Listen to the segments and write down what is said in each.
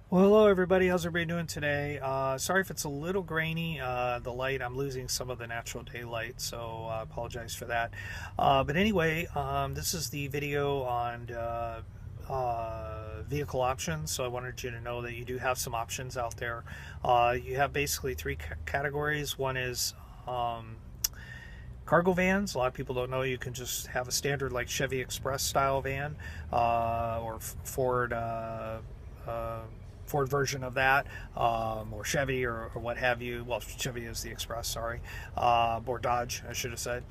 Well, hello everybody. How's everybody doing today? Sorry if it's a little grainy. The light, I'm losing some of the natural daylight, so I apologize for that. But anyway, this is the video on vehicle options. So I wanted you to know that you do have some options out there. You have basically three categories. One is cargo vans. A lot of people don't know you can just have a standard like Chevy Express style van or Ford. Ford version of that, or Chevy, or what have you. Well, Chevy is the Express, sorry, or Dodge, I should have said.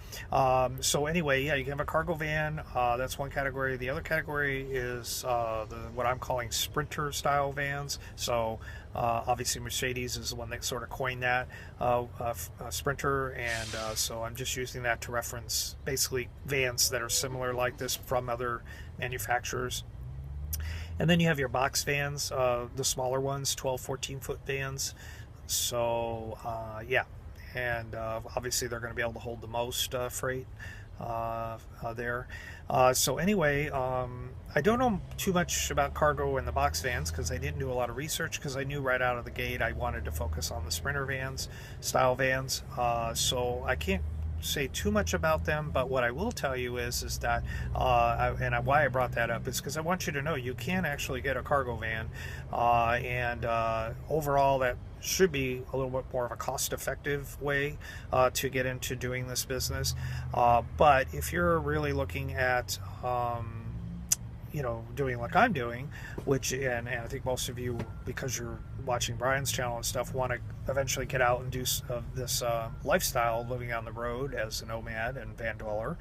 So anyway, yeah, you can have a cargo van. That's one category. The other category is what I'm calling Sprinter style vans. So obviously Mercedes is the one that sort of coined that Sprinter, and so I'm just using that to reference basically vans that are similar like this from other manufacturers. And then you have your box vans, the smaller ones, 12, 14-foot vans. So, yeah. And obviously they're going to be able to hold the most freight there. So anyway, I don't know too much about cargo and the box vans because I didn't do a lot of research, because I knew right out of the gate I wanted to focus on the Sprinter vans, style vans. So I can't say too much about them, but what I will tell you is that why I brought that up is because I want you to know you can actually get a cargo van, and overall that should be a little bit more of a cost-effective way to get into doing this business. But if you're really looking at doing like I'm doing, which, and I think most of you, because you're watching Brian's channel and stuff, want to eventually get out and do this lifestyle, living on the road as a nomad and van dweller,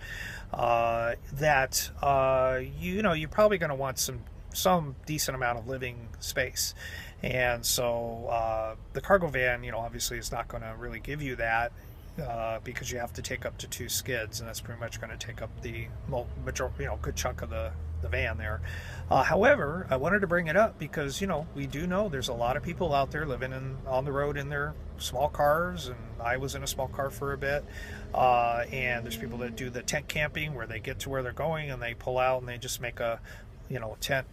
you're probably going to want some decent amount of living space. And so the cargo van, obviously is not going to really give you that, because you have to take up to 2 skids, and that's pretty much going to take up the majority, good chunk of the van there. However, I wanted to bring it up because we do know there's a lot of people out there living on the road in their small cars, and I was in a small car for a bit. And there's people that do the tent camping where they get to where they're going and they pull out and they just make a tent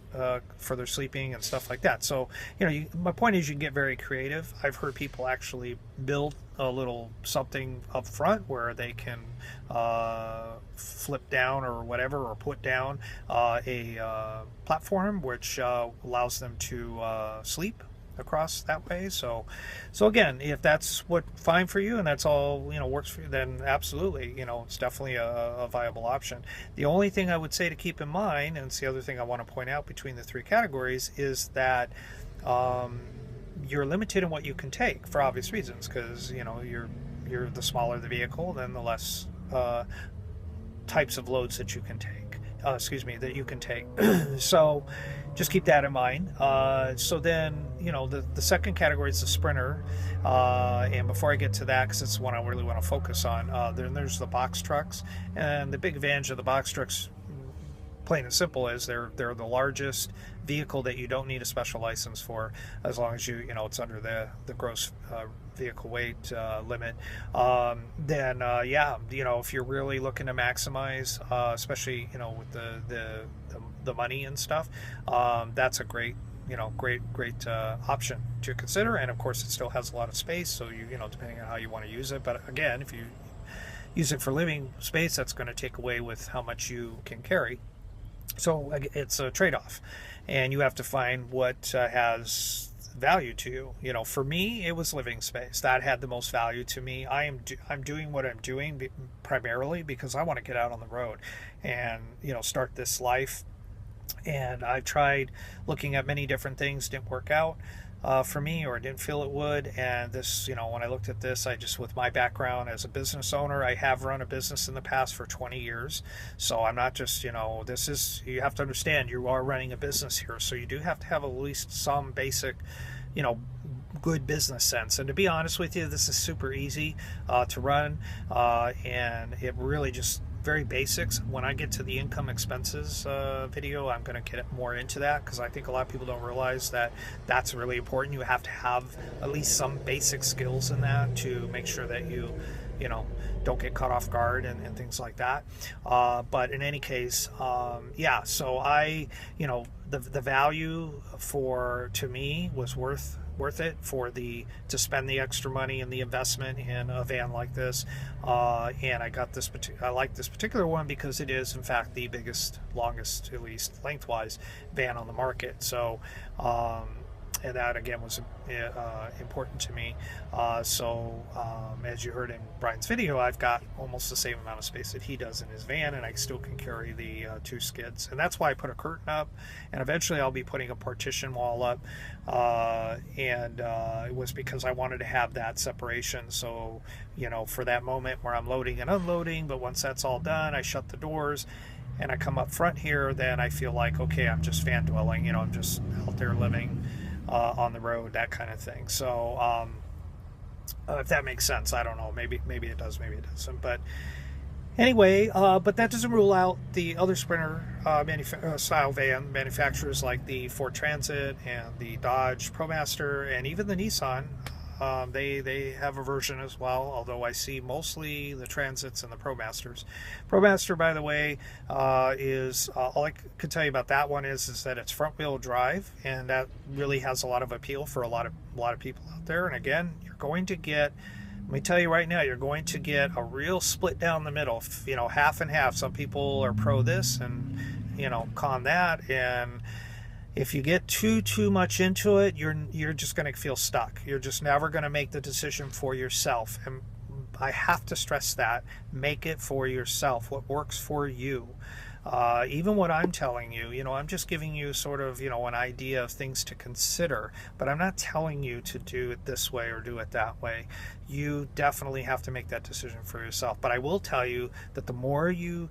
for their sleeping and stuff like that. So, my point is you can get very creative. I've heard people actually build a little something up front where they can flip down or whatever, or put down a platform which allows them to sleep across that way. So again, if that's what fine for you and that's all works for you, then absolutely, it's definitely a viable option. The only thing I would say to keep in mind, and it's the other thing I want to point out between the three categories, is that you're limited in what you can take for obvious reasons, because you're the smaller the vehicle, then the less types of loads that you can take. That you can take. So just keep that in mind. So then, the second category is the Sprinter. And before I get to that, because it's the one I really want to focus on, then there's the box trucks. And the big advantage of the box trucks, plain and simple, is they're the largest vehicle that you don't need a special license for, as long as it's under the gross vehicle weight limit. Then if you're really looking to maximize, especially with the money and stuff, that's a great option to consider. And of course it still has a lot of space, so depending on how you want to use it. But again, if you use it for living space, that's going to take away with how much you can carry. So it's a trade-off, and you have to find what has value to you. For me, it was living space that had the most value to me. I'm doing what I'm doing primarily because I want to get out on the road and start this life. And I've tried looking at many different things, didn't work out for me, or didn't feel it would. And this, when I looked at this, with my background as a business owner, I have run a business in the past for 20 years. So I'm not just, you have to understand you are running a business here. So you do have to have at least some basic, good business sense. And to be honest with you, this is super easy to run, and it really just very basics. When I get to the income expenses video, I'm going to get more into that, because I think a lot of people don't realize that that's really important. You have to have at least some basic skills in that to make sure that you you know, don't get caught off guard and things like that. But in any case, yeah, so the value to me was worth it to spend the extra money and the investment in a van like this. And I like this particular one because it is in fact the biggest, longest, at least lengthwise, van on the market. So and that again was important to me. As you heard in Brian's video, I've got almost the same amount of space that he does in his van, and I still can carry the 2 skids. And that's why I put a curtain up, and eventually I'll be putting a partition wall up. It was because I wanted to have that separation. So, for that moment where I'm loading and unloading, but once that's all done, I shut the doors and I come up front here, then I feel like, okay, I'm just fan dwelling, I'm just out there living on the road, that kind of thing. So if that makes sense, I don't know, maybe it does, maybe it doesn't, but anyway, but that doesn't rule out the other Sprinter style van manufacturers like the Ford Transit and the Dodge ProMaster and even the Nissan. They have a version as well, although I see mostly the Transits and the ProMasters. ProMaster, by the way, is all I can tell you about that one is that it's front-wheel drive, and that really has a lot of appeal for a lot of people out there. And again, you're going to get, let me tell you right now, you're going to get a real split down the middle, half and half. Some people are pro this and con that, and if you get too much into it, you're just going to feel stuck. You're just never going to make the decision for yourself. And I have to stress that. Make it for yourself. What works for you. Even what I'm telling you, I'm just giving you sort of, an idea of things to consider. But I'm not telling you to do it this way or do it that way. You definitely have to make that decision for yourself. But I will tell you that the more you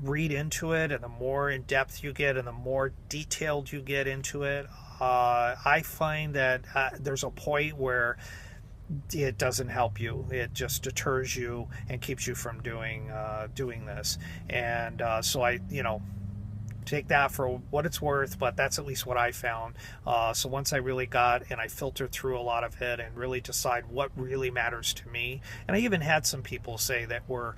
read into it and the more in depth you get and the more detailed you get into it, I find that there's a point where it doesn't help you. It just deters you and keeps you from doing this. And so I take that for what it's worth, but that's at least what I found. So once I really got and I filtered through a lot of it and really decide what really matters to me, and I even had some people say that were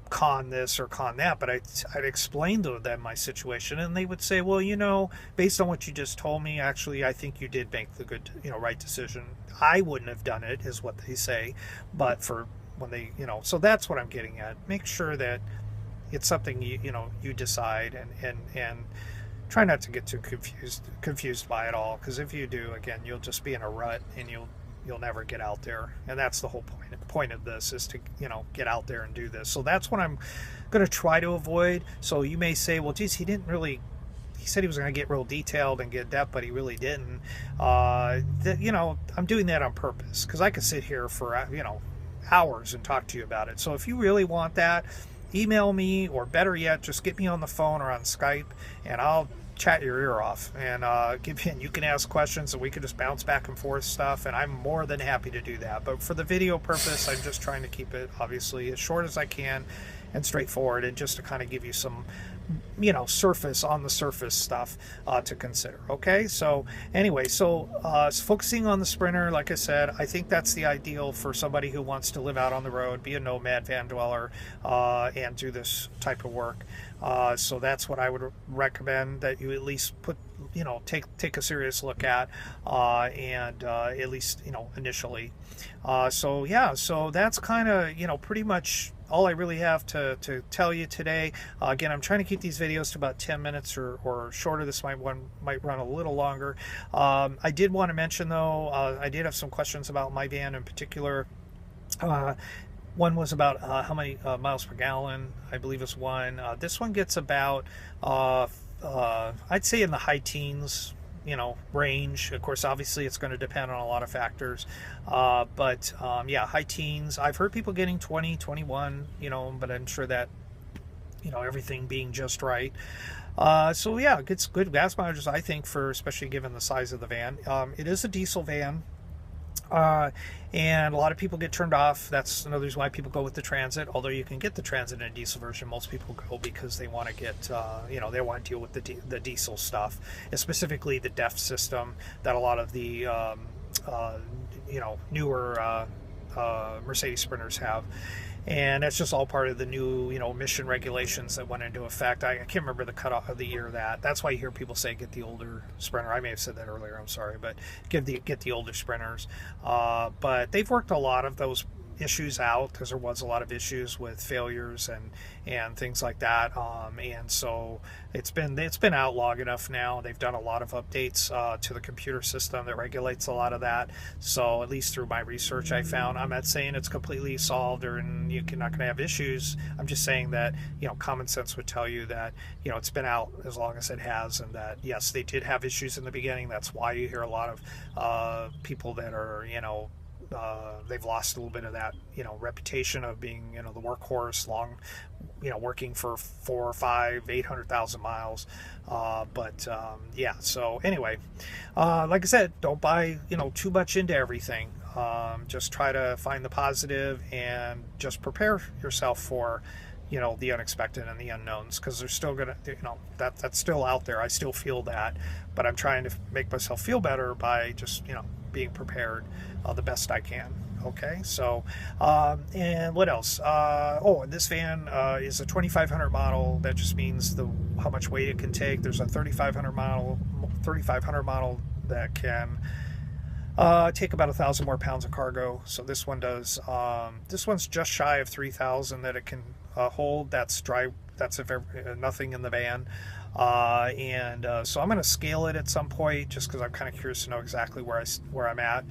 con this or con that, but I'd explain to them my situation, and they would say, well, based on what you just told me, actually I think you did make the good right decision. I wouldn't have done it, is what they say, but for when they so that's what I'm getting at. Make sure that it's something you decide, and try not to get too confused by it all, because if you do, again, you'll just be in a rut and you'll never get out there. And that's the whole point of this, is to get out there and do this. So that's what I'm going to try to avoid. So you may say, well, geez, he said he was going to get real detailed and get depth, but he really didn't. I'm doing that on purpose because I could sit here for hours and talk to you about it. So if you really want that, email me, or better yet, just get me on the phone or on Skype, and I'll chat your ear off, and you can ask questions and we can just bounce back and forth stuff, and I'm more than happy to do that. But for the video purpose, I'm just trying to keep it obviously as short as I can and straightforward, and just to kind of give you some on the surface stuff to consider. Okay, so anyway, focusing on the Sprinter, like I said, I think that's the ideal for somebody who wants to live out on the road, be a nomad van dweller, and do this type of work. So that's what I would recommend, that you at least put take a serious look at, and at least initially. So that's kind of pretty much all I really have to tell you today. Again, I'm trying to keep these videos to about 10 minutes or shorter. This might run a little longer. I did want to mention, though, I did have some questions about my van in particular. One was about how many miles per gallon, I believe is one. This one gets about, I'd say in the high teens, range. Of course, obviously it's going to depend on a lot of factors, but yeah, high teens. I've heard people getting 20, 21, but I'm sure that everything being just right. So yeah, it gets good gas mileage, I think, for especially given the size of the van. It is a diesel van. And a lot of people get turned off. That's another reason why people go with the Transit. Although you can get the Transit in a diesel version, most people go because they want to get, they want to deal with the diesel stuff, and specifically the DEF system that a lot of the, newer Mercedes Sprinters have. And that's just all part of the new, emission regulations that went into effect. I can't remember the cutoff of the year of that. That's why you hear people say get the older Sprinter. I may have said that earlier. I'm sorry, but get the older Sprinters. But they've worked a lot of those issues out, because there was a lot of issues with failures and things like that, and so it's been out long enough now. They've done a lot of updates to the computer system that regulates a lot of that. So at least through my research, I found, I'm not saying it's completely solved or you're not going to have issues. I'm just saying that common sense would tell you that it's been out as long as it has, and that yes, they did have issues in the beginning. That's why you hear a lot of people that are they've lost a little bit of that reputation of being the workhorse, long working for 4 or 5 800,000 miles, but yeah, so anyway, like I said, don't buy too much into everything. Just try to find the positive and just prepare yourself for the unexpected and the unknowns, because they're still gonna that's still out there. I still feel that, but I'm trying to make myself feel better by just being prepared the best I can. Okay, so and what else? Oh, this van is a 2500 model. That just means how much weight it can take. There's a 3500 model that can take about 1,000 more pounds of cargo. So this one does. This one's just shy of 3,000 that it can hold. That's dry. That's nothing in the van. So I'm going to scale it at some point, just because I'm kind of curious to know exactly where I'm at.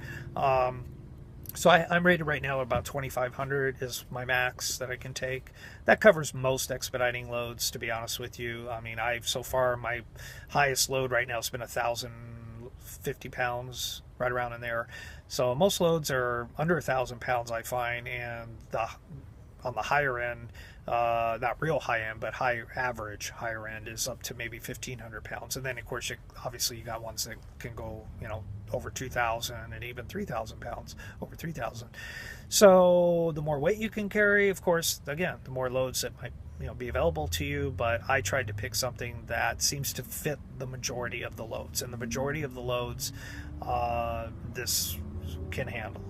So I'm rated right now about 2,500 is my max that I can take. That covers most expediting loads, to be honest with you. I mean, so far my highest load right now has been 1,050 pounds, right around in there. So most loads are under 1,000 pounds, I find, and on the higher end, not real high end, but higher end is up to maybe 1,500 pounds. And then of course, obviously you got ones that can go, over 2,000 and even 3,000 pounds, over 3,000. So the more weight you can carry, of course, again, the more loads that might be available to you. But I tried to pick something that seems to fit the majority of the loads, and the majority of the loads this can handle.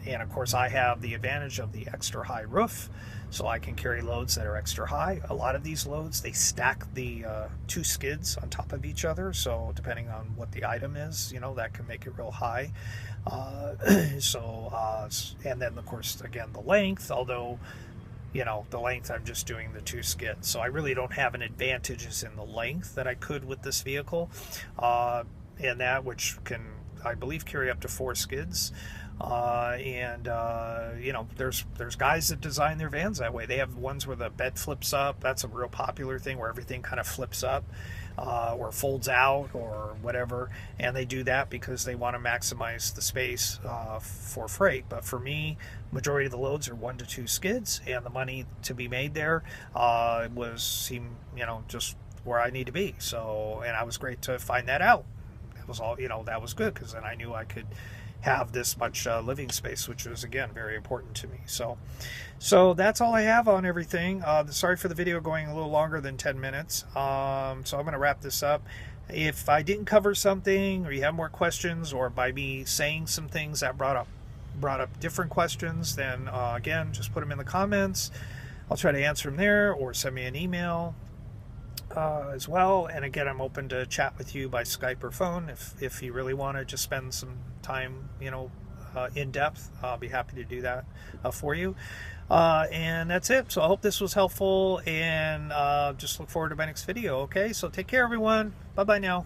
And of course, I have the advantage of the extra high roof, so I can carry loads that are extra high. A lot of these loads, they stack the 2 skids on top of each other, so depending on what the item is, that can make it real high. And then of course, again, the length, although the length, I'm just doing the 2 skids, so I really don't have an advantages in the length that I could with this vehicle, and that, which can, I believe, carry up to 4 skids. There's guys that design their vans that way. They have ones where the bed flips up. That's a real popular thing, where everything kind of flips up or folds out or whatever, and they do that because they want to maximize the space for freight. But for me, majority of the loads are 1 to 2 skids, and the money to be made there seemed just where I need to be. So, and I was great to find that out. It was all, that was good, because then I knew I could have this much living space, which was, again, very important to me. So that's all I have on everything. Sorry for the video going a little longer than 10 minutes. So I'm going to wrap this up. If I didn't cover something, or you have more questions, or by me saying some things that brought up different questions, then again, just put them in the comments. I'll try to answer them there, or send me an email as well. And again, I'm open to chat with you by Skype or phone if you really want to just spend some time in depth. I'll be happy to do that for you, and that's it. So I hope this was helpful, and just look forward to my next video. Okay, so take care, everyone. Bye bye now.